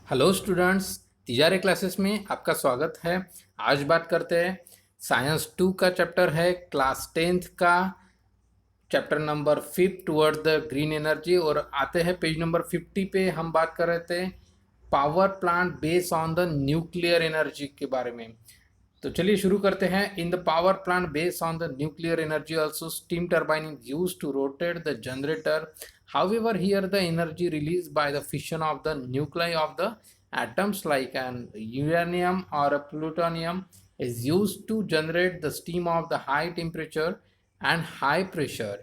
Hello students, Tijare classes में आपका स्वागत है। आज बात करते हैं साइंस 2 का चैप्टर है क्लास 10th का chapter number 5 toward the green energy. और आते हैं पेज नंबर 50 पे। हम बात कर रहे थे power plant based on the nuclear energy के बारे में। तो चलिए शुरू करते हैं। In the power plant based on the nuclear energy also steam turbine is use to rotate the generator. However, here the energy released by the fission of the nuclei of the atoms like an uranium or a plutonium is used to generate the steam of the high temperature and high pressure.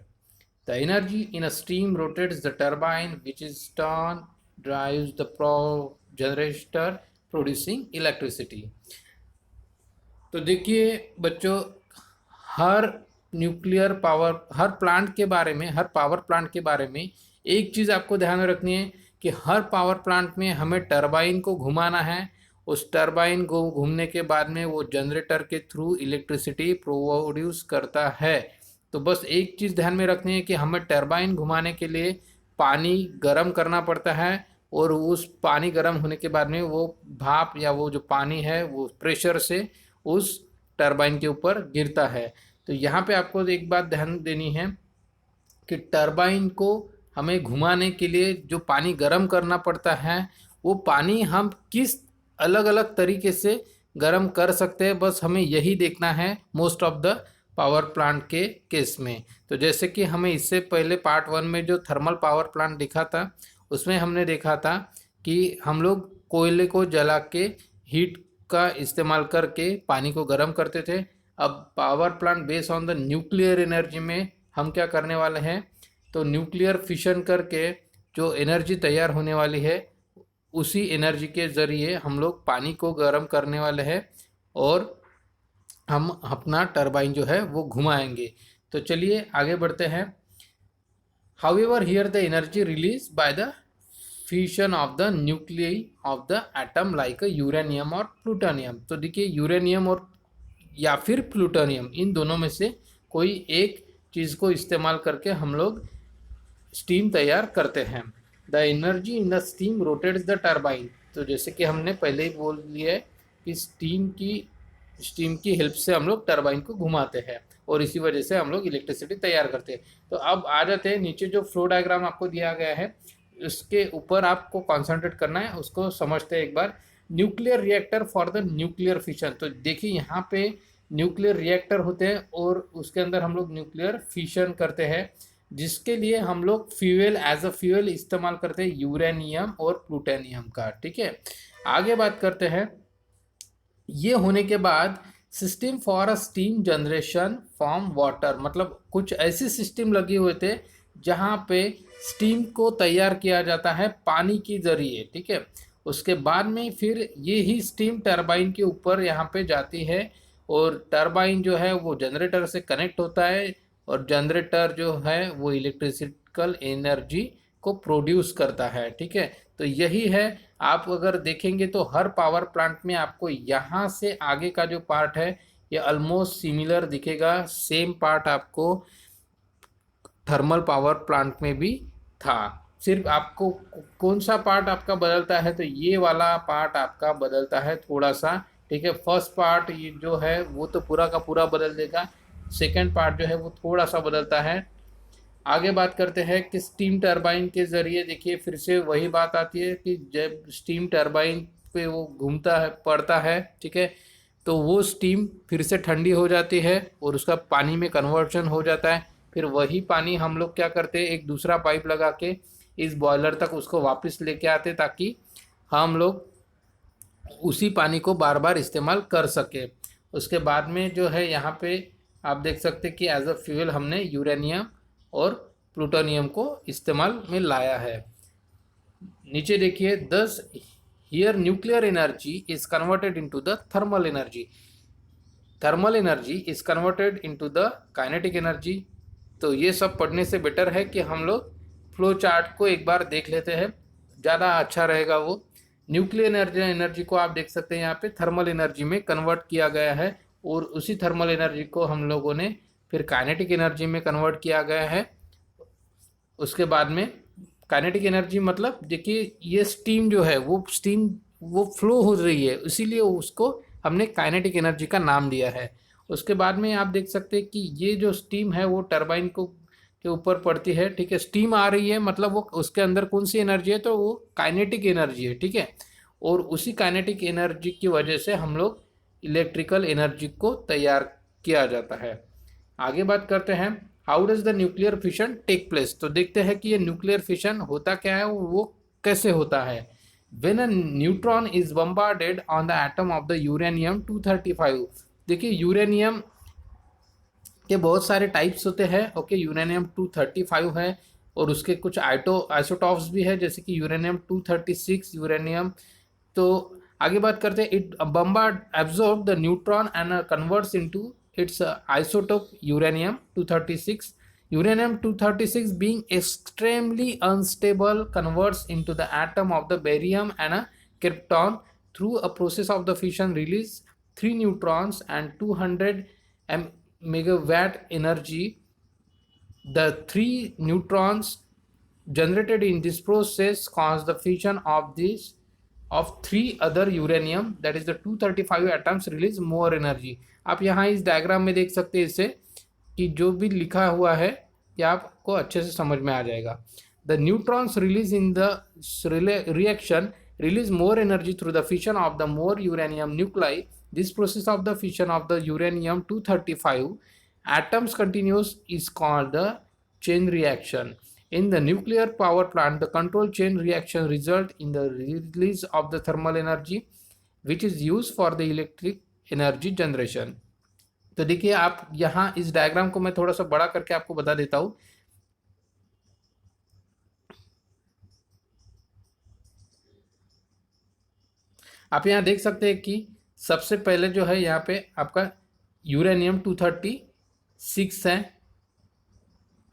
The energy in a steam rotates the turbine, which is turn drives the generator producing electricity. तो देखिए बच्चों, हर nuclear power हर plant के बारे में हर power plant के बारे में एक चीज़ आपको ध्यान में रखनी है कि हर पावर प्लांट में हमें टरबाइन को घुमाना है। उस टरबाइन को घूमने के बाद में वो जनरेटर के थ्रू इलेक्ट्रिसिटी प्रोड्यूस करता है। तो बस एक चीज़ ध्यान में रखनी है कि हमें टरबाइन घुमाने के लिए पानी गर्म करना पड़ता है, और उस पानी गर्म होने के बाद में वो भाप या वो जो पानी है वो प्रेशर से उस टरबाइन के ऊपर गिरता है। तो यहाँ पे आपको एक बात ध्यान देनी है कि टरबाइन को हमें घुमाने के लिए जो पानी गर्म करना पड़ता है वो पानी हम किस अलग अलग तरीके से गर्म कर सकते हैं, बस हमें यही देखना है most of the power plant के केस में। तो जैसे कि हमें इससे पहले पार्ट 1 में जो थर्मल पावर प्लांट दिखा था उसमें हमने देखा था कि हम लोग कोयले को जला के हीट का इस्तेमाल करके पानी को गर्म करते थे। अब power plant based on the nuclear energy में हम क्या करने वाले हैं, तो न्यूक्लियर फिशन करके जो एनर्जी तैयार होने वाली है उसी एनर्जी के ज़रिए हम लोग पानी को गर्म करने वाले हैं और हम अपना टरबाइन जो है वो घुमाएंगे। तो चलिए आगे बढ़ते हैं। However, here the energy released by the fusion of the nuclei of the atom like a uranium और plutonium। तो देखिए यूरेनियम और या फिर प्लूटोनियम, इन दोनों में से कोई एक चीज़ को इस्तेमाल करके हम लोग स्टीम तैयार करते हैं। The energy in the steam rotates the turbine. तो जैसे कि हमने पहले ही बोल दिया है कि स्टीम की हेल्प से हम लोग टरबाइन को घुमाते हैं और इसी वजह से हम लोग इलेक्ट्रिसिटी तैयार करते हैं। तो अब आ जाते हैं नीचे जो फ्लो डायग्राम आपको दिया गया है उसके ऊपर आपको कॉन्सेंट्रेट करना है, उसको समझते हैं एक बार। Nuclear reactor for the nuclear fission. तो देखिए यहाँ पे न्यूक्लियर रिएक्टर होते हैं और उसके अंदर हम लोग न्यूक्लियर फिशन करते हैं, जिसके लिए हम लोग फ्यूल एज अ फ्यूल इस्तेमाल करते हैं यूरेनियम और प्लूटोनियम का। ठीक है, आगे बात करते हैं। ये होने के बाद system for a steam generation from water, मतलब कुछ ऐसे सिस्टम लगे हुए थे जहाँ पे स्टीम को तैयार किया जाता है पानी के जरिए। ठीक है, उसके बाद में फिर ये ही स्टीम टरबाइन के ऊपर यहाँ पे जाती है और टरबाइन जो है वो जनरेटर से कनेक्ट होता है और जनरेटर जो है वो इलेक्ट्रिकल एनर्जी को प्रोड्यूस करता है। ठीक है, तो यही है। आप अगर देखेंगे तो हर पावर प्लांट में आपको यहाँ से आगे का जो पार्ट है ये ऑलमोस्ट सिमिलर दिखेगा। सेम पार्ट आपको थर्मल पावर प्लांट में भी था, सिर्फ आपको कौन सा पार्ट आपका बदलता है, तो ये वाला पार्ट आपका बदलता है थोड़ा सा। ठीक है, फर्स्ट पार्ट ये जो है वो तो पूरा का पूरा बदल देगा, सेकंड पार्ट जो है वो थोड़ा सा बदलता है। आगे बात करते हैं कि स्टीम टरबाइन के ज़रिए देखिए फिर से वही बात आती है कि जब स्टीम टरबाइन पे वो घूमता है पड़ता है, ठीक है, तो वो स्टीम फिर से ठंडी हो जाती है और उसका पानी में कन्वर्जन हो जाता है। फिर वही पानी हम लोग क्या करते हैं, एक दूसरा पाइप लगा के इस बॉयलर तक उसको वापस लेके आते ताकि हम लोग उसी पानी को बार बार इस्तेमाल कर सके। उसके बाद में जो है यहाँ पे आप देख सकते हैं कि एज अ फ्यूल हमने यूरेनियम और प्लूटोनियम को इस्तेमाल में लाया है। नीचे देखिए, दस here nuclear energy is converted into the thermal energy. Thermal energy is converted into the kinetic energy. तो ये सब पढ़ने से बेटर है कि हम लोग फ्लो चार्ट को एक बार देख लेते हैं, ज़्यादा अच्छा रहेगा वो। न्यूक्लियर एनर्जी को आप देख सकते हैं यहाँ पे थर्मल एनर्जी में कन्वर्ट किया गया है और उसी थर्मल एनर्जी को हम लोगों ने फिर काइनेटिक एनर्जी में कन्वर्ट किया गया है। उसके बाद में काइनेटिक एनर्जी मतलब देखिए ये स्टीम जो है वो फ्लो हो रही है, इसीलिए उसको हमने काइनेटिक एनर्जी का नाम दिया है। उसके बाद में आप देख सकते हैं कि ये जो स्टीम है वो टरबाइन को के ऊपर पड़ती है, ठीक है। स्टीम आ रही है मतलब वो उसके अंदर कौन सी एनर्जी है, तो वो काइनेटिक एनर्जी है, ठीक है। और उसी काइनेटिक एनर्जी की वजह से हम लोग इलेक्ट्रिकल एनर्जी को तैयार किया जाता है। आगे बात करते हैं, how does the nuclear fission take place. तो देखते हैं कि ये न्यूक्लियर फिशन होता क्या है और वो कैसे होता है। When a neutron is bombarded on the atom of the uranium 235। देखिए यूरेनियम के बहुत सारे टाइप्स होते हैं, ओके। यूरेनियम 235 है और उसके कुछ आइसोटॉप्स भी है, जैसे कि यूरेनियम 236 यूरेनियम। तो आगे बात करते हैं, it bombard absorb the neutron and converts into its isotope uranium 236. Uranium 236 being extremely unstable converts into the atom of the barium and a krypton through a process of the fission release 3 neutrons and 200 megawatt energy. The 3 neutrons generated in this process cause the fission of 3 other uranium, that is the 235 atoms release more energy. आप यहाँ इस diagram में देख सकते हैं इससे कि जो भी लिखा हुआ है ये आपको अच्छे से समझ में आ जाएगा। The neutrons release in the reaction release more energy through the fission of the more uranium nuclei. This process of the fission of the uranium 235 atoms continues is called the chain reaction. In the nuclear power plant, the control chain reaction result in the release of the thermal energy which is used for the electric energy generation. तो देखिए आप यहाँ इस diagram को मैं थोड़ा सा बड़ा करके आपको बता देता हूँ। आप यहाँ देख सकते हैं कि सबसे पहले जो है यहाँ पे आपका यूरेनियम 236 है।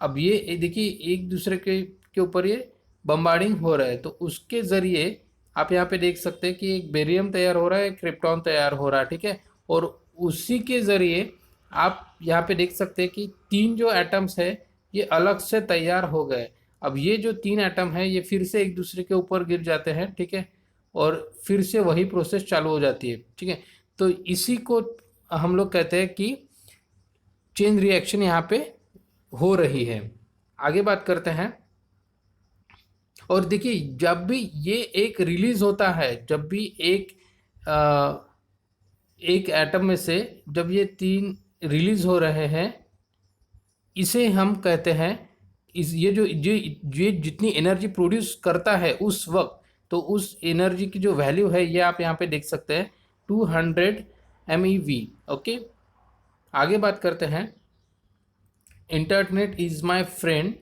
अब ये देखिए एक दूसरे के ऊपर ये बम्बार्डिंग हो रहा है, तो उसके ज़रिए आप यहाँ पे देख सकते हैं कि एक बेरियम तैयार हो रहा है, क्रिप्टॉन तैयार हो रहा है, ठीक है। और उसी के ज़रिए आप यहाँ पे देख सकते हैं कि 3 जो एटम्स है ये अलग से तैयार हो गए। अब ये जो 3 एटम है ये फिर से एक दूसरे के ऊपर गिर जाते हैं, ठीक है, और फिर से वही प्रोसेस चालू हो जाती है, ठीक है। तो इसी को हम लोग कहते हैं कि चेन रिएक्शन यहाँ पे हो रही है। आगे बात करते हैं, और देखिए जब भी ये एक रिलीज होता है, जब भी एक एटम में से जब ये 3 रिलीज हो रहे हैं, इसे हम कहते हैं ये जितनी एनर्जी प्रोड्यूस करता है उस वक्त, तो उस एनर्जी की जो वैल्यू है ये आप यहाँ पे देख सकते हैं 200 MeV, ओके। आगे बात करते हैं, इंटरनेट इज माय फ्रेंड।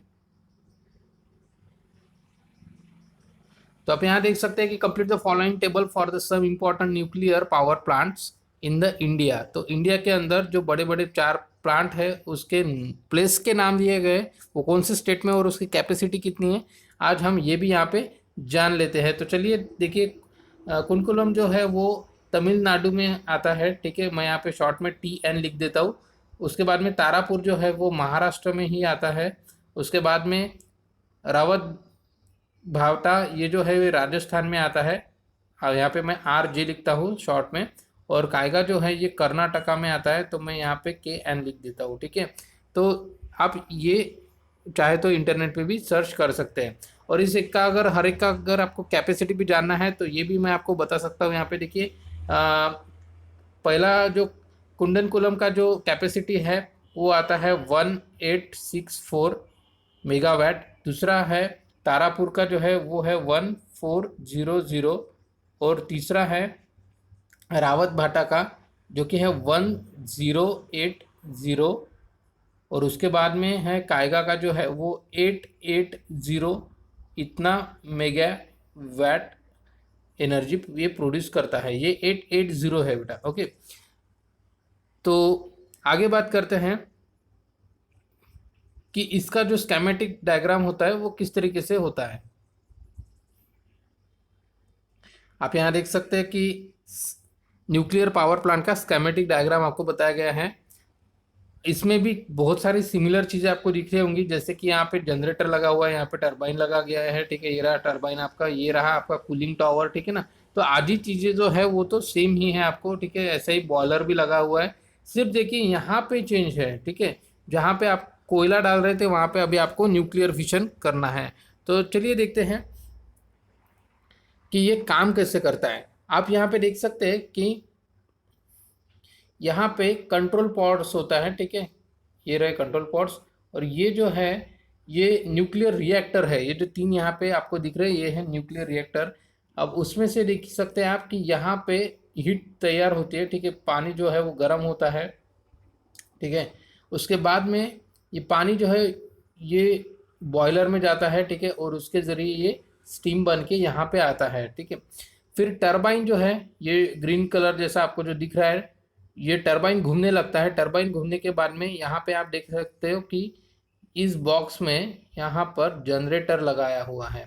तो आप यहाँ देख सकते हैं कि complete the following table for the some important nuclear power plants in the India. तो इंडिया के अंदर जो बड़े बड़े 4 प्लांट है उसके प्लेस के नाम दिए गए, वो कौन से स्टेट में और उसकी कैपेसिटी कितनी है, आज हम ये भी यहाँ पे जान लेते हैं। तो चलिए देखिए, कुनकुलम जो है वो तमिलनाडु में आता है, ठीक है। मैं यहाँ पे शॉर्ट में TN लिख देता हूँ। उसके बाद में तारापुर जो है वो महाराष्ट्र में ही आता है। उसके बाद में रावत भावटा ये जो है ये राजस्थान में आता है, और यहाँ पे मैं RJ लिखता हूँ शॉर्ट में। और कायगा जो है ये कर्नाटका में आता है, तो मैं यहाँ पे KN लिख देता हूँ, ठीक है। तो आप ये चाहे तो इंटरनेट पे भी सर्च कर सकते हैं। और इस एक का अगर हर एक का अगर आपको कैपेसिटी भी जानना है तो ये भी मैं आपको बता सकता हूँ। यहाँ पे देखिए पहला जो कुंडनकुलम का जो कैपेसिटी है वो आता है 1864 मेगावाट। दूसरा है तारापुर का जो है वो है 1400। और तीसरा है रावत भाटा का जो कि है 1080। और उसके बाद में है कायगा का जो है वो 880। इतना मेगावाट एनर्जी ये प्रोड्यूस करता है, ये 880 है बेटा, ओके। तो आगे बात करते हैं कि इसका जो स्कीमेटिक डायग्राम होता है वो किस तरीके से होता है। आप यहाँ देख सकते हैं कि न्यूक्लियर पावर प्लांट का स्कीमेटिक डायग्राम आपको बताया गया है। इसमें भी बहुत सारी सिमिलर चीज़ें आपको दिख रही होंगी, जैसे कि यहाँ पे जनरेटर लगा हुआ है, यहाँ पे टरबाइन लगा गया है, ठीक है, ये रहा टरबाइन आपका, ये रहा आपका कूलिंग टावर, ठीक है ना। तो आधी चीज़ें जो है वो तो सेम ही है आपको, ठीक है। ऐसे ही बॉयलर भी लगा हुआ है, सिर्फ देखिए यहाँ पे चेंज है, ठीक है। जहाँ पे आप कोयला डाल रहे थे वहाँ पे अभी आपको न्यूक्लियर फिशन करना है। तो चलिए देखते हैं कि ये काम कैसे करता है। आप यहाँ पे देख सकते हैं कि यहाँ पे कंट्रोल पॉड्स होता है, ठीक है, ये रहे कंट्रोल पॉड्स। और ये जो है ये न्यूक्लियर रिएक्टर है, ये जो तीन यहाँ पे आपको दिख रहे हैं ये है न्यूक्लियर रिएक्टर। अब उसमें से देख सकते हैं आप कि यहाँ पे हीट तैयार होती है, ठीक है, पानी जो है वो गर्म होता है, ठीक है। उसके बाद में ये पानी जो है ये बॉयलर में जाता है, ठीक है, और उसके ज़रिए ये स्टीम बन के यहाँ पे आता है, ठीक है। फिर टरबाइन जो है ये ग्रीन कलर जैसा आपको जो दिख रहा है, ये टरबाइन घूमने लगता है। टरबाइन घूमने के बाद में यहाँ पे आप देख सकते हो कि इस बॉक्स में यहाँ पर जनरेटर लगाया हुआ है।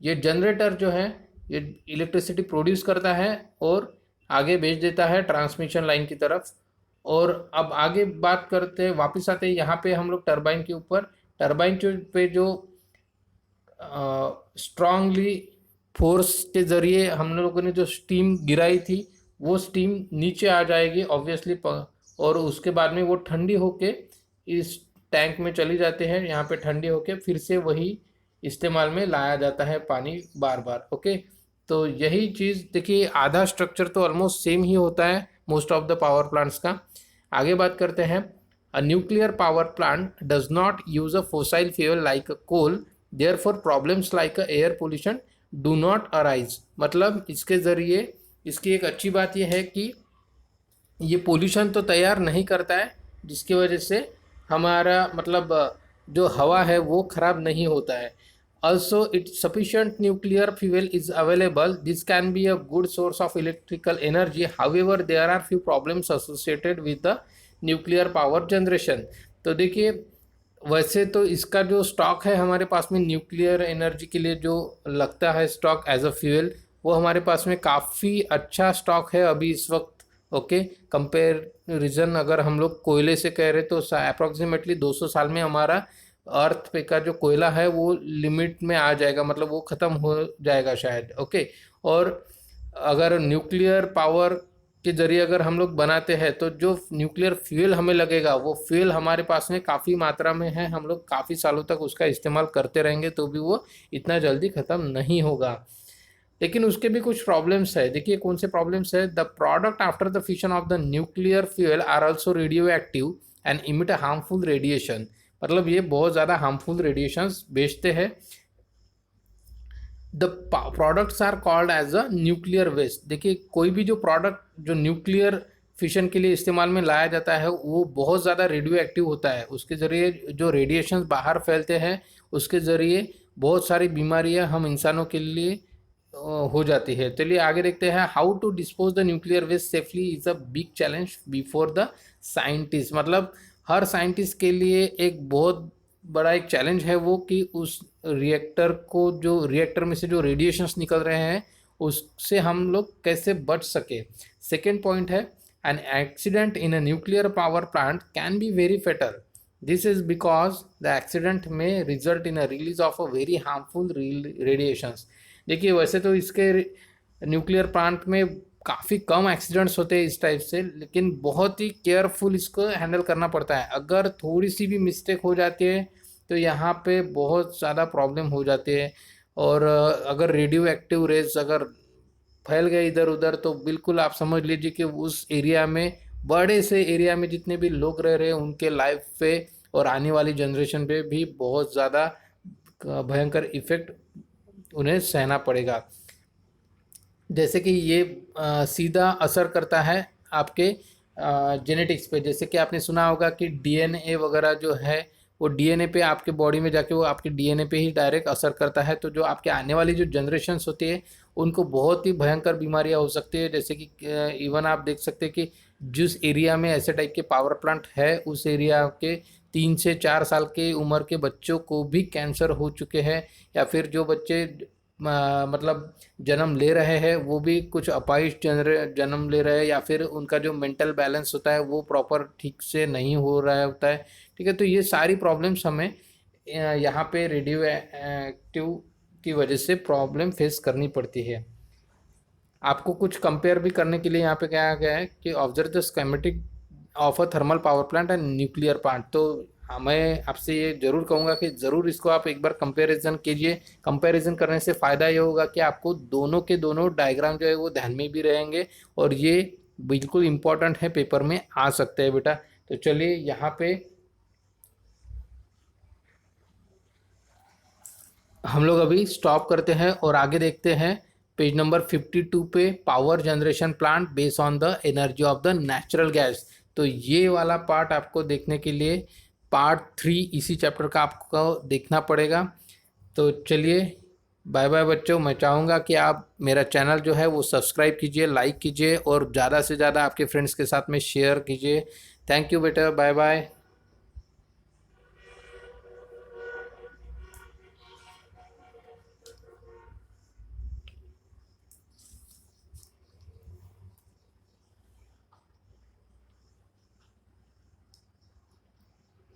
ये जनरेटर जो है ये इलेक्ट्रिसिटी प्रोड्यूस करता है और आगे भेज देता है ट्रांसमिशन लाइन की तरफ। और अब आगे बात करते हैं, वापस आते हैं यहाँ पे हम लोग टरबाइन के ऊपर। टरबाइन पे जो स्ट्रांगली फोर्स के ज़रिए हम लोगों ने जो स्टीम गिराई थी वो स्टीम नीचे आ जाएगी ऑब्वियसली, और उसके बाद में वो ठंडी होके इस टैंक में चली जाते हैं, यहाँ पे ठंडी होके फिर से वही इस्तेमाल में लाया जाता है पानी बार बार। ओके, तो यही चीज़ देखिए, आधा स्ट्रक्चर तो ऑलमोस्ट सेम ही होता है most of the power plants का। आगे बात करते हैं। A nuclear power plant does not use a fossil fuel like coal, therefore problems like air pollution do not arise. मतलब इसके ज़रिए इसकी एक अच्छी बात यह है कि ये पोल्यूशन तो तैयार नहीं करता है, जिसकी वजह से हमारा मतलब जो हवा है वो ख़राब नहीं होता है। Also, it sufficient nuclear fuel is available. This can be a good source of electrical energy. However, there are few problems associated with the nuclear power generation. तो देखिए, वैसे तो इसका जो स्टॉक है हमारे पास में न्यूक्लियर एनर्जी के लिए जो लगता है स्टॉक एज अ फ्यूल, वो हमारे पास में काफ़ी अच्छा स्टॉक है अभी इस वक्त। ओके, कंपेरिजन अगर हम लोग कोयले से कह रहे तो अप्रॉक्सीमेटली 200 साल में हमारा अर्थ पे का जो कोयला है वो लिमिट में आ जाएगा, मतलब वो ख़त्म हो जाएगा शायद। ओके, और अगर न्यूक्लियर पावर के ज़रिए अगर हम लोग बनाते हैं तो जो न्यूक्लियर फ्यूल हमें लगेगा वो फ्यूल हमारे पास में काफ़ी मात्रा में है, हम लोग काफ़ी सालों तक उसका इस्तेमाल करते रहेंगे तो भी वो इतना जल्दी ख़त्म नहीं होगा। लेकिन उसके भी कुछ प्रॉब्लम्स है। देखिए कौन से प्रॉब्लम्स है। The product after the fission of the nuclear fuel are also radioactive and emit harmful radiation. मतलब ये बहुत ज़्यादा हार्मफुल रेडिएशंस भेजते हैं। The products are called as a nuclear waste. देखिए कोई भी जो प्रोडक्ट जो न्यूक्लियर फिशन के लिए इस्तेमाल में लाया जाता है वो बहुत ज़्यादा रेडियो एक्टिव होता है। उसके ज़रिए जो रेडिएशंस बाहर फैलते हैं उसके ज़रिए बहुत सारी बीमारियां हम इंसानों के लिए हो जाती है। चलिए आगे देखते हैं। How to dispose the nuclear waste safely is a big challenge before the scientist. मतलब हर साइंटिस्ट के लिए एक बहुत बड़ा एक चैलेंज है वो कि उस रिएक्टर को, जो रिएक्टर में से जो रेडिएशंस निकल रहे हैं उससे हम लोग कैसे बच सके। सेकेंड पॉइंट है, an accident in a nuclear power plant can be very fatal. This is because the accident में result in a release of a very harmful radiations. देखिए वैसे तो इसके न्यूक्लियर प्लांट में काफ़ी कम एक्सीडेंट्स होते हैं इस टाइप से, लेकिन बहुत ही केयरफुल इसको हैंडल करना पड़ता है। अगर थोड़ी सी भी मिस्टेक हो जाती है तो यहाँ पे बहुत ज़्यादा प्रॉब्लम हो जाती है। और अगर रेडियो एक्टिव रेज अगर फैल गए इधर उधर तो बिल्कुल आप समझ लीजिए कि उस एरिया में, बड़े से एरिया में जितने भी लोग रह रहे हैं उनके लाइफ पे और आने वाली जनरेशन पे भी बहुत ज़्यादा भयंकर इफेक्ट उन्हें सहना पड़ेगा। जैसे कि ये सीधा असर करता है आपके जेनेटिक्स पे। जैसे कि आपने सुना होगा कि डीएनए वगैरह जो है वो डीएनए पे आपके बॉडी में जाके वो आपके डीएनए पे ही डायरेक्ट असर करता है। तो जो आपके आने वाली जो जनरेशन्स होती है उनको बहुत ही भयंकर बीमारियां हो सकती है। जैसे कि इवन आप देख सकते हैं कि जिस एरिया में ऐसे टाइप के पावर प्लांट है उस एरिया के 3 से 4 साल के उम्र के बच्चों को भी कैंसर हो चुके हैं। या फिर जो बच्चे मतलब जन्म ले रहे हैं वो भी कुछ अपाहिज जन्म ले रहे हैं, या फिर उनका जो मेंटल बैलेंस होता है वो प्रॉपर ठीक से नहीं हो रहा होता है। ठीक है, तो ये सारी प्रॉब्लम्स हमें यहाँ पे रेडियो एक्टिव की वजह से प्रॉब्लम फेस करनी पड़ती है। आपको कुछ कंपेयर भी करने के लिए यहाँ पे क्या गया है कि observe the schematic of a thermal power plant and nuclear plant. तो मैं आपसे ये जरूर कहूँगा कि ज़रूर इसको आप एक बार कंपैरिजन कीजिए। कंपैरिजन करने से फ़ायदा ये होगा कि आपको दोनों के दोनों डायग्राम जो है वो ध्यान में भी रहेंगे, और ये बिल्कुल इम्पोर्टेंट है, पेपर में आ सकते हैं बेटा। तो चलिए यहाँ पे हम लोग अभी स्टॉप करते हैं और आगे देखते हैं पेज नंबर 52 पे, power generation plant based on the energy of the natural gas. तो ये वाला पार्ट आपको देखने के लिए पार्ट 3 इसी चैप्टर का आपको देखना पड़ेगा। तो चलिए बाय बाय बच्चों। मैं चाहूँगा कि आप मेरा चैनल जो है वो सब्सक्राइब कीजिए, लाइक कीजिए और ज़्यादा से ज़्यादा आपके फ्रेंड्स के साथ में शेयर कीजिए। थैंक यू बेटा, बाय बाय।